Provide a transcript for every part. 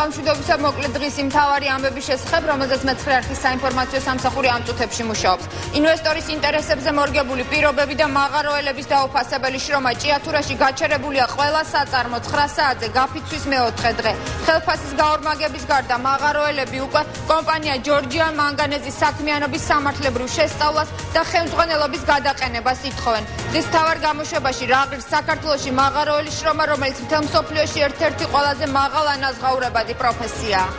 წყალმშვიდობისა მოკლედ დღის მთავარი ამბების შესახებ, რომელზეც მეცხრე არხის საინფორმაციო სამსახური ამ წუთებში მუშაობს. ინვესტორის ინტერესებზე მორგებული პირობები და მაღაროელების დაუფასებელი შრომა ჭიათურაში გაჩერებულია ყველა საწარმო 9 საათზე გაფიცვის მეოთხე დღე. ხელფასის გაორმაგების გარდა მაღაროელები უკვე კომპანია ჯორჯიან მანგანეზის საქმიანობის სამართლებრივ შესწავლას და ხელმძღვანელობის გადაყენებას ითხოვენ. დღის მთავარ გამოშვებაში რა ღირს საქართველოში მაღაროელის შრომა, რომელიც მთელ მსოფლიოში ერთ-ერთი ყველაზე მაღალ ანაზღაურებადი პროფესიაა.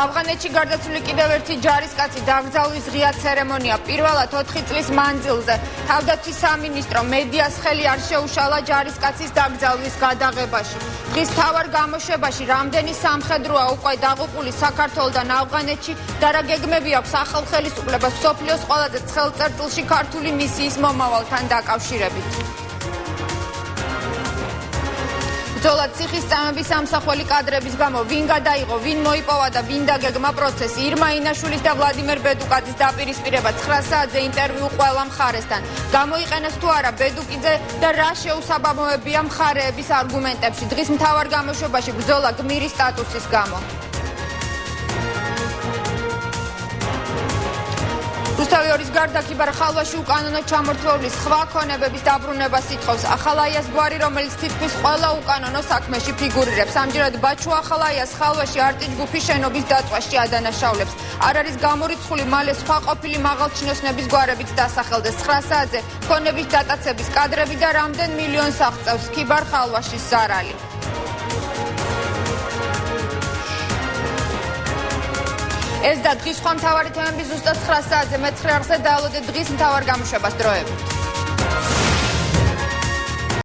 ავღანეთში გარდაცვლილი კიდევ ერთი ჯარისკაცი დაკრძალვის ღია ცერემონია პირველად 4 წლის მანძილზე. თავდაცვის სამინისტრო მედიას ხელი არ შეუშალა ჯარისკაცის დაკრძალვის გადაღებაში. დღის მთავარ გამოშვებაში რამდენი სამხედროა უკვე დაღუპული საქართველოდან ავღანეთში და რა გეგმები აქვს ახალ ხელისუფლებას მსოფლიოს ყველაზე ცხელ წერტილში ქართული მისიის მომავალთან დაკავშირებით. ბრძოლა ციხის წამების სამსახველი კადრების გამო ვინ გადაიღო, ვინ მოიპოვა და ვინ დაგეგმა პროცესი. ირმა ინაშვილის და ვლადიმერ ბედუკაძის დაპირისპირება 9 საათზე ინტერვიუ ყველა მხარესთან. გამოიყენეს თუ არა ბედუკიძე და რა შეუსაბამოებია მხარეების არგუმენტებში. დღის მთავარ გამოშვებაში ბრძოლა გმირი სტატუსის გამო. რუსთავიორის გარდა ქიბარ ხალვაში უკანონო ჩამორთვეული სხვა ქონებების დაბრუნებას ითხოვს ახალაიას გვარი, რომელიც თითქმის ყველა უკანონო საქმეში ფიგურირებს. ამჯერად ბაჩუ ახალაიას ხალვაში არტის ჯგუფის შენობის დაწვაში ადანაშაულებს. არ არის გამორიცხული, მალე სხვა ყოფილი მაღალჩინოსნების გვარებიც დასახელდეს. 9 საათზე ქონების დატაცების კადრები და რამდენ მილიონს აღწევს ქიბარ ხალვაშის ზარალი. ეს და დღის სხვა მთავარი თემები ზუსტად 9 საათზე მეცხრე არხზე დაალოდეთ დღის მთავარ გამოშვებას დროებით.